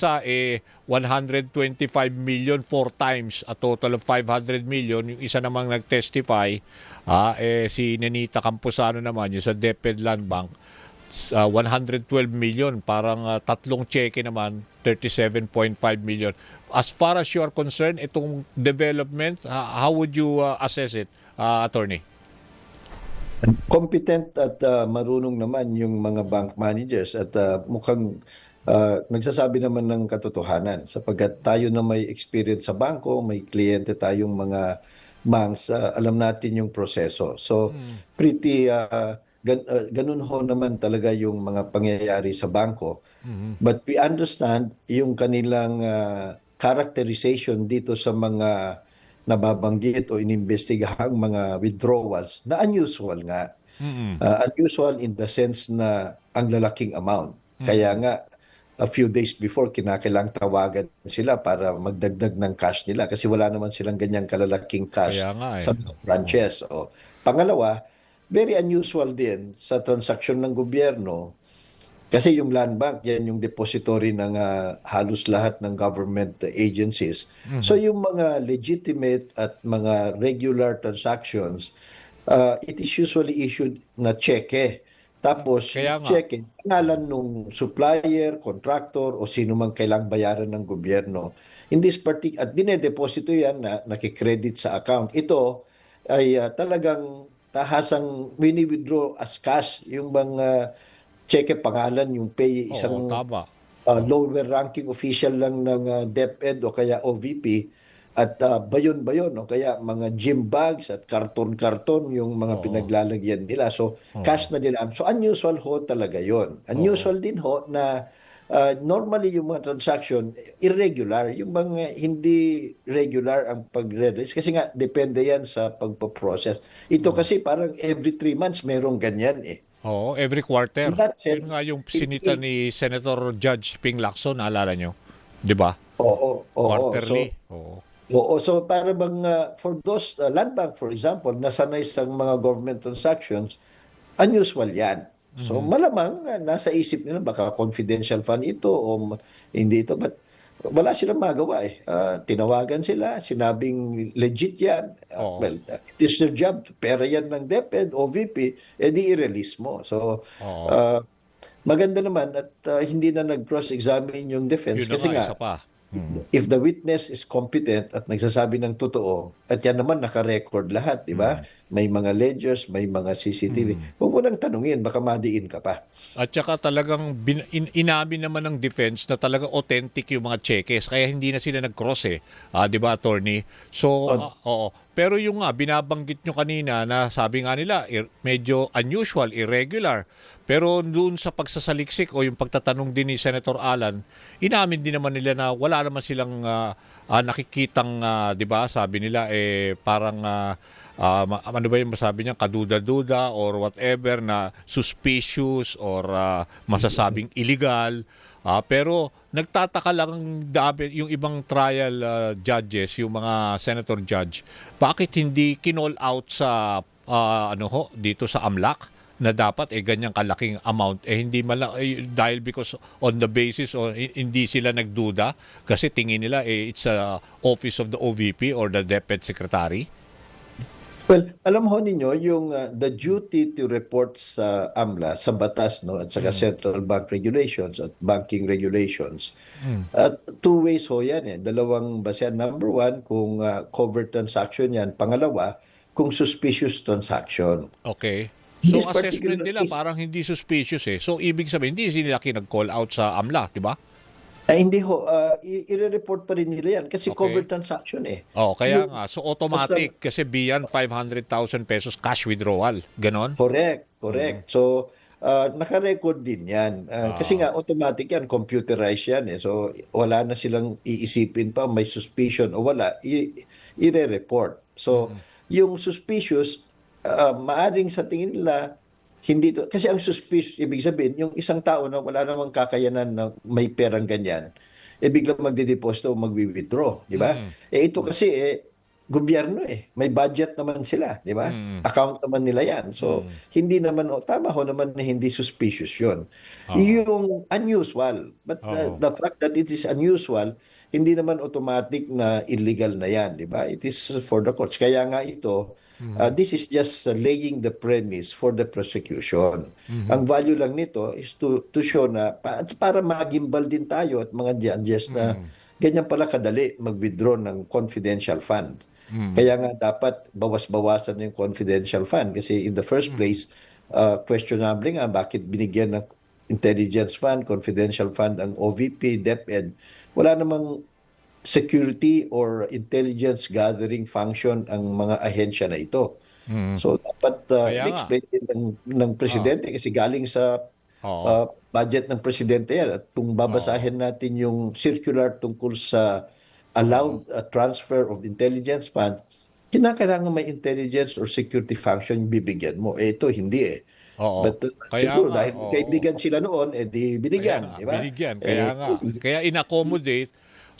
sa 125 million four times, a total of 500 million. Yung isa namang nag-testify, si Nenita Camposano naman, yung sa DepEd Land Bank, 112 million, parang tatlong cheque naman, 37.5 million. As far as you are concerned, itong development, how would you assess it, Attorney? Competent at marunong naman yung mga bank managers at mukhang nagsasabi naman ng katotohanan sapagkat tayo na may experience sa bangko, may kliyente tayong mga banks, alam natin yung proseso. So pretty ganun ho naman talaga yung mga pangyayari sa bangko. But we understand yung kanilang characterization dito sa mga nababanggit o inimbestigahang mga withdrawals na unusual nga. Unusual in the sense na ang lalaking amount. Kaya nga, a few days before, kinakailang tawagan sila para magdagdag ng cash nila kasi wala naman silang ganyang kalalaking cash Kaya nga sa mga branches. O, pangalawa, very unusual din sa transaksyon ng gobyerno kasi yung land bank, yan yung depository ng halos lahat ng government agencies. So yung mga legitimate at mga regular transactions, it is usually issued na cheque. Tapos Kaya yung nga. cheque, pangalan nung supplier, contractor o sino mang kailang bayaran ng gobyerno. In this particular, at dinedeposito yan na nakikredit sa account. Ito ay talagang tahasang wini-withdraw as cash yung mga cheque pangalan, yung pay, Oo, isang tama. lower ranking official lang ng DepEd o kaya OVP at bayon-bayon o kaya mga gym bags at karton-karton yung mga Oo. pinaglalagyan nila. So Oo. cash na nila. So unusual ho talaga yon. Oo. Unusual din ho na normally yung mga transaction irregular, yung mga hindi regular ang pagre-release kasi nga depende yan sa pagpo-process. Ito kasi parang every 3 months merong ganyan eh. Oo, every quarter. In that Yun nga sense, yung sinita hindi, ni Senator Judge Ping Lacson, naalala nyo? Di ba? oo, oo. Quarterly. So, Oo. oo, so para bang for those land bank for example, nasanay sa mga government transactions, unusual 'yan. So malamang nasa isip nila baka confidential fund ito o hindi ito but wala silang magawa eh. Tinawagan sila, sinabing legit 'yan. Oo. Well, it is their job. Pera yan ng DepEd, OVP, edi i-release mo. So, Oo. uh, maganda naman at hindi na nag-cross-examine yung defense Yun na kasi nga, isa nga pa. if the witness is competent at nagsasabi ng totoo, at yan naman naka-record lahat, di ba? May mga ledgers, may mga CCTV. Huwag mo nang tanungin, baka madiin ka pa. At saka talagang inamin naman ng defense na talagang authentic yung mga cheques. Kaya hindi na sila nag-cross eh. 'Di ba, attorney? So, On, oo. Pero yung nga, binabanggit nyo kanina na sabi nga nila, medyo unusual, irregular. Pero doon sa pagsasaliksik o yung pagtatanong din ni Senator Alan, inamin din naman nila na wala naman silang nakikitang, 'di ba? Sabi nila parang ano ba yung masabi niya, kaduda-duda or whatever na suspicious or masasabing illegal. Pero nagtataka lang yung ibang trial judges, yung mga senator judge, bakit hindi kinall out sa dito sa AMLAC na dapat ganyang kalaking amount hindi dahil because on the basis o hindi sila nagduda kasi tingin nila it's a office of the OVP or the DepEd secretary. well, alam ho ninyo, yung the duty to report sa AMLA, sa batas, no, at saka central bank regulations at banking regulations, at two ways ho yan eh. Dalawang basehan. Number one, kung covert transaction yan. Pangalawa, kung suspicious transaction. Okay. In So this assessment particular nila case, parang hindi suspicious eh. So ibig sabihin hindi sila kinag-call out sa AMLA, di ba? hindi ho, i-report pa rin nila yan kasi Okay. covert transaction eh. Oh, kaya Yung, nga. So basta, automatic kasi beyond 500,000 pesos cash withdrawal. Ganon? correct, correct. So, naka-record din yan. Kasi Ah. nga, automatic yan, computerized yan eh. So, wala na silang iisipin pa, may suspicion o wala, i-re-report. So, yung suspicious, maaring sa tingin nila, hindi to, kasi ang suspicious, ibig sabihin, yung isang tao na wala namang kakayanan na may perang ganyan, biglang magde-deposit o magwi-withdraw, di ba? Ito kasi gobyerno eh. May budget naman sila, di ba? Mm. Account naman nila yan. So, Mm. hindi naman, tama ho naman na hindi suspicious yun. Oo. Yung unusual, but Oo. the fact that it is unusual, hindi naman automatic na illegal na yan, di ba? It is for the courts. Kaya nga ito, Mhm. this is just laying the premise for the prosecution. Mhm. Ang value lang nito is to show na para magimbal din tayo at mga judges na Mm. ganyan pala kadali mag-withdraw ng confidential fund. Mm. Kaya nga dapat bawas-bawasan yung confidential fund kasi in the first place, questionable nga bakit binigyan ng intelligence fund, confidential fund ang OVP, DepEd. Wala namang security or intelligence gathering function ang mga ahensya na ito. Mm. So dapat Kaya nga. i-explain din ng Oo. presidente kasi galing sa Oo. budget ng presidente yan. At kung Oo. babasahin natin yung circular tungkol sa Oo. allowed transfer of intelligence fund, kinakailangan may intelligence or security function yung bibigyan mo. Eh ito hindi eh. Oo. But Kaya siguro nga, dahil oo. kaibigan sila noon, eh di Kaya binigyan, nga, di ba? binigyan. Kaya Eh, nga. Kaya in-accommodate.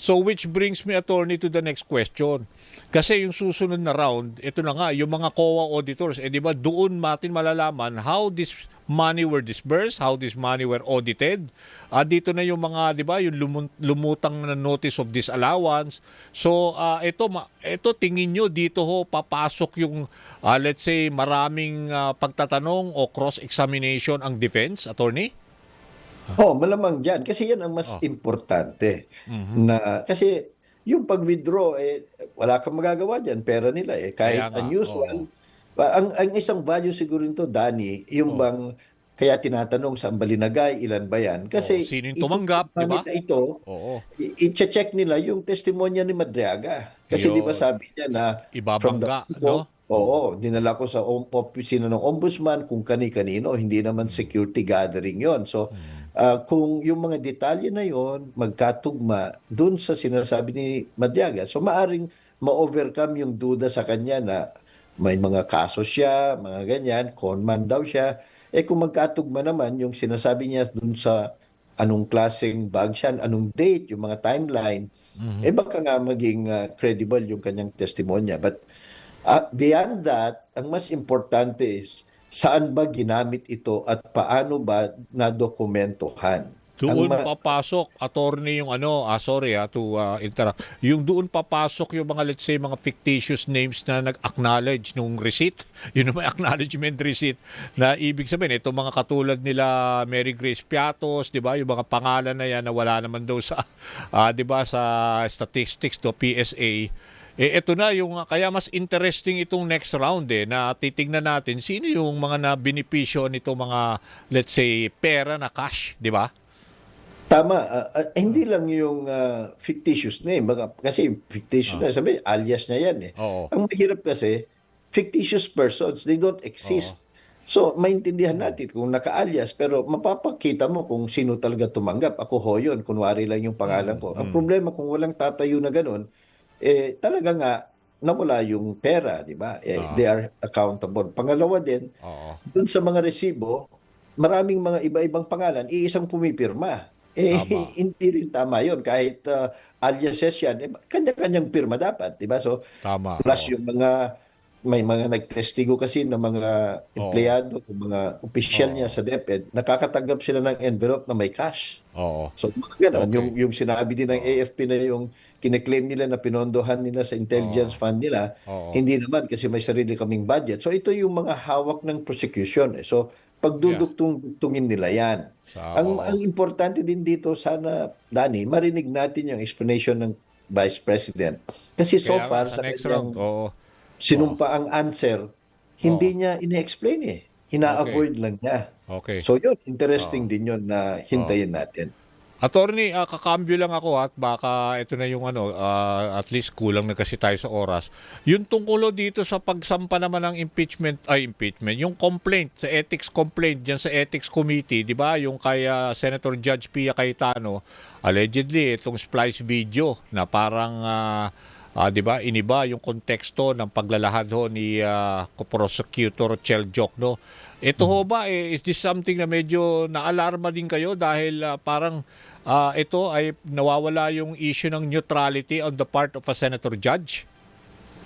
So which brings me, attorney, to the next question. Kasi yung susunod na round, ito na nga, yung mga COA auditors, eh di ba doon natin malalaman how this money were disbursed, how this money were audited. Dito na yung mga, di ba, yung lumutang na notice of disallowance. So ito tingin nyo dito ho papasok yung, let's say, maraming pagtatanong o cross-examination ang defense, attorney? malamang dyan. Kasi yan ang mas Oh. importante. Mhm. Na, kasi yung pag-withdraw, eh, wala kang magagawa dyan. Pera nila eh. Kaya Kahit nga, oo. unusual. Ang isang value siguro nito, Danny, yung Oh. bang, kaya tinatanong sa Balinagay, ilan ba yan? Oo, Kasi sino yung itong tumanggap, di ba? nila ito, Oo. i-check nila yung testimonya ni Madriaga. Kasi di ba Yun. sabi niya na from the Ibabangga, no? banko, oo, dinala ko sa opisina ng ombudsman kung kani-kanino, hindi naman security gathering yon. So, kung yung mga detalye na yon magkatugma dun sa sinasabi ni Madriaga, so maaring ma-overcome yung duda sa kanya na may mga kaso siya, mga ganyan, conman daw siya. Eh kung magkatugma naman yung sinasabi niya dun sa anong klaseng bag siya, anong date, yung mga timeline, eh baka nga maging credible yung kanyang testimonya. But beyond that, ang mas importante is saan ba ginamit ito at paano ba nadokumentuhan. Ang Doon papasok, attorney, yung ano, sorry to interrupt. Yung doon papasok yung mga, let's say, mga fictitious names na nag-acknowledge nung receipt. Yun yung may acknowledgement receipt na ibig sabihin, ito mga katulad nila Mary Grace Piatos, di ba? Yung mga pangalan na yan na wala naman daw sa, di ba, sa statistics to PSA. Ito na yung, kaya mas interesting itong next round na titingnan natin sino yung mga na benepisyo nito mga, let's say, pera na cash, di ba? Tama, hindi lang yung fictitious name, kasi fictitious na, sabi, alias niya yan eh. Oo. Ang mahirap kasi, fictitious persons, they don't Oo. exist. So, maintindihan natin kung naka-alias, pero mapapakita mo kung sino talaga tumanggap. Ako ho yun, kunwari lang yung pangalan ko. Ang problema kung walang tatayo na ganun, eh talaga nga, nawala yung pera, di ba? Oo. They are accountable. Pangalawa din, Oo. dun sa mga resibo, maraming mga iba-ibang pangalan, iisang pumipirma. Tama. Hindi rin tama yun. Kahit aliases yan, kanya-kanyang pirma dapat. Diba? So, Tama. plus Oo. yung may mga nagtestigo kasi ng mga Oo. empleyado, yung mga opisyal niya Oo. sa DepEd, nakakatanggap sila ng envelope na may cash. Oo. So, mga ganon. Okay. Yung sinabi din ng Oo. AFP na yung kiniklaim nila na pinondohan nila sa intelligence Oo. fund nila, Oo. hindi naman kasi may sarili kaming budget. So, ito yung mga hawak ng prosecution. So, Yeah. pagdudugtungin nila yan. Oo. Ang importante din dito, sana, Danny, marinig natin yung explanation ng Vice President. Kasi so Kaya nga, far, sa sa next round. kanyang Oo. Oo. sinumpaang answer, Oo. hindi niya ine-explain eh. Okay. Ina-avoid lang niya. Okay. So yun, Oo. interesting din yun na Oo. hintayin natin. Attorney, kakambyo lang ako at baka ito na yung ano, at least kulang na kasi tayo sa oras. Yung tungkol dito sa pagsampa naman ng impeachment, yung complaint, sa ethics complaint dyan sa ethics committee, di ba? Yung kay Senator Judge Pia Cayetano, allegedly itong splice video na parang, di ba, iniba yung konteksto ng paglalahad ho ni Prosecutor Chel Jokno. Ito ho ba, is this something na medyo naalarma din kayo dahil parang ito ay nawawala yung issue ng neutrality on the part of a senator judge?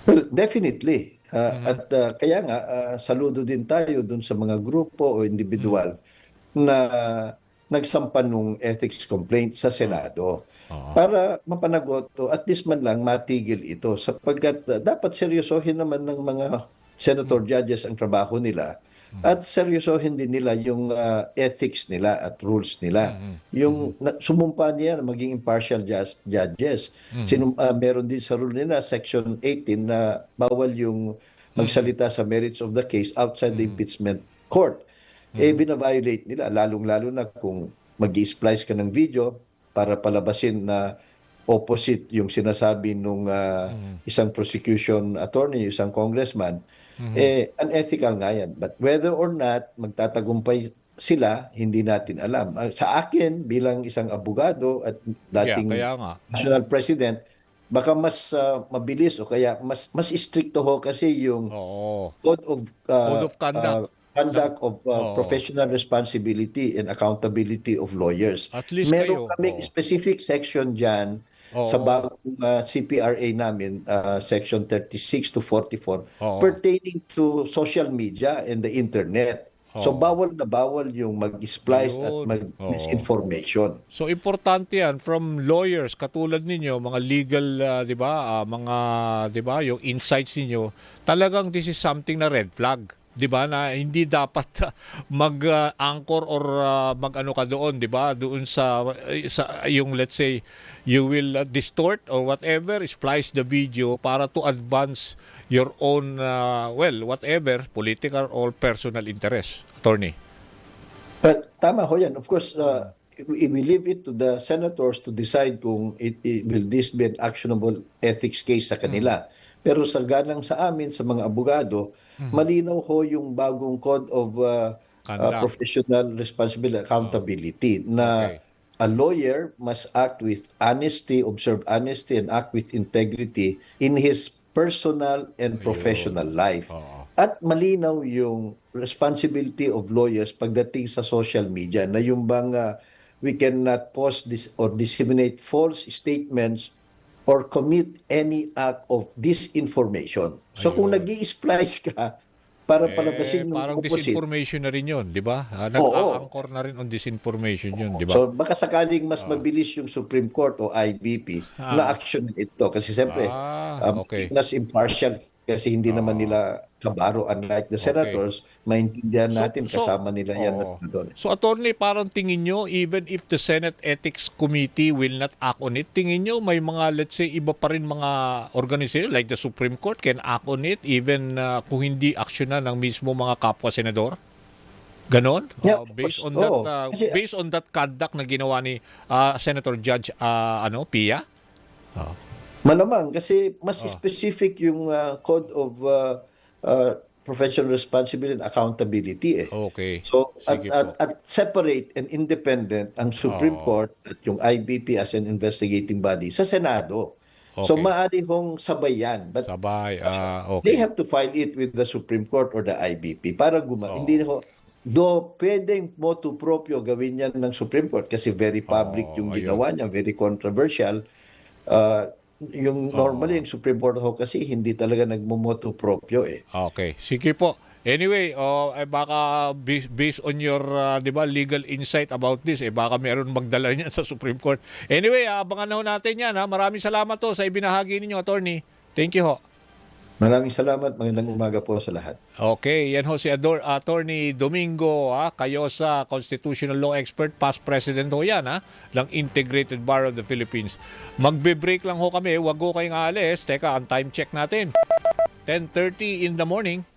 Well, definitely. At kaya nga, saludo din tayo dun sa mga grupo o individual na nagsampa ng ethics complaint sa Senado Oo. para mapanagot o at least man lang matigil ito sapagkat dapat seryosohin naman ng mga senator judges ang trabaho nila at seryosohin din nila yung ethics nila at rules nila. Yung sumumpa niya na maging impartial judges. Meron din sa rule nila, Section 18, na bawal yung magsalita sa merits of the case outside the impeachment court. Bina-violate nila, lalong-lalo na kung mag-i-splice ka ng video para palabasin na opposite yung sinasabi nung isang prosecution attorney, isang congressman, unethical nga yan. But whether or not magtatagumpay sila, hindi natin alam. Sa akin, bilang isang abogado at dating Kaya nga. national president, baka mas mabilis o kaya mas stricto ho kasi yung Oo. code of Code of conduct. conduct of Oo. professional responsibility and accountability of lawyers. At least Meron kayo, kaming oo. specific section dyan sa Oo. bagong CPRA namin, section 36 to 44, Oo. pertaining to social media and the internet. So Oo. bawal na bawal yung mag-splice at Yun. mag-misinformation. So importante 'yan from lawyers katulad ninyo, mga legal 'di ba, mga 'di ba, yung insights ninyo, talagang this is something na red flag. 'Di ba, na hindi dapat mag-anchor or mag-ano ka doon, 'di ba? Doon sa yung let's say you will distort or whatever, splice the video para to advance your own whatever political or personal interest. Attorney. Well, tama ho yan. Of course, we leave it to the senators to decide kung will this be an actionable ethics case sa kanila. Pero sa ganang sa amin, sa mga abogado, malinaw ho yung bagong code of Conduct. professional responsibility, accountability, na Okay. a lawyer must act with honesty, observe honesty, and act with integrity in his personal and professional life. Oo. At malinaw yung responsibility of lawyers pagdating sa social media na yung bang we cannot post this or disseminate false statements or commit any act of disinformation. So kung Ayun. nag-i-splice ka para palabasin yung Parang opposite, disinformation na rin 'yon, 'di ba? Oo. Nag-a-anchor na rin on disinformation 'yun, 'di ba? so baka sakaling mas mabilis yung Supreme Court o IBP na action ito kasi siyempre Okay. mas impartial kasi hindi naman nila kabaro, unlike the senators, maintindihan natin kasama nila yan na oo. senador. So attorney, parang tingin nyo, even if the Senate Ethics Committee will not act on it, tingin nyo may mga, let's say, iba pa rin mga organization like the Supreme Court can act on it even kung hindi action na ng mismo mga kapwa senador? Ganon? Yeah, of Based course. on that Oo. Kasi- based on that conduct na ginawa ni Senator Judge Pia? Malamang kasi mas specific yung code of professional responsibility and accountability eh. Okay. So Sige po. at separate and independent ang Supreme Court at yung IBP as an investigating body sa Senado. So Okay. maaari hong sabay yan. But Sabay. they Okay. have to file it with the Supreme Court or the IBP para hindi ho pwedeng motu proprio gawin yan ng Supreme Court kasi very public yung ayun. ginawa niya, very controversial. Yung normally yung Supreme Court ho kasi hindi talaga nagmo-motu proprio eh. Okay. Sige po. Anyway, baka based on your 'di ba, legal insight about this, baka meron magdala niyan sa Supreme Court. Anyway, abangan na ho natin 'yan, ha. Maraming salamat to sa ibinahagi ninyo, attorney. Thank you ho. Maraming salamat. Magandang umaga po sa lahat. Okay, yan ho si Attorney Domingo Cayosa, constitutional law expert, past president ho yan ng Integrated Bar of the Philippines. Magbe-break lang ho kami, wag ho kayong aalis. Teka, ang time check natin. 10:30 in the morning.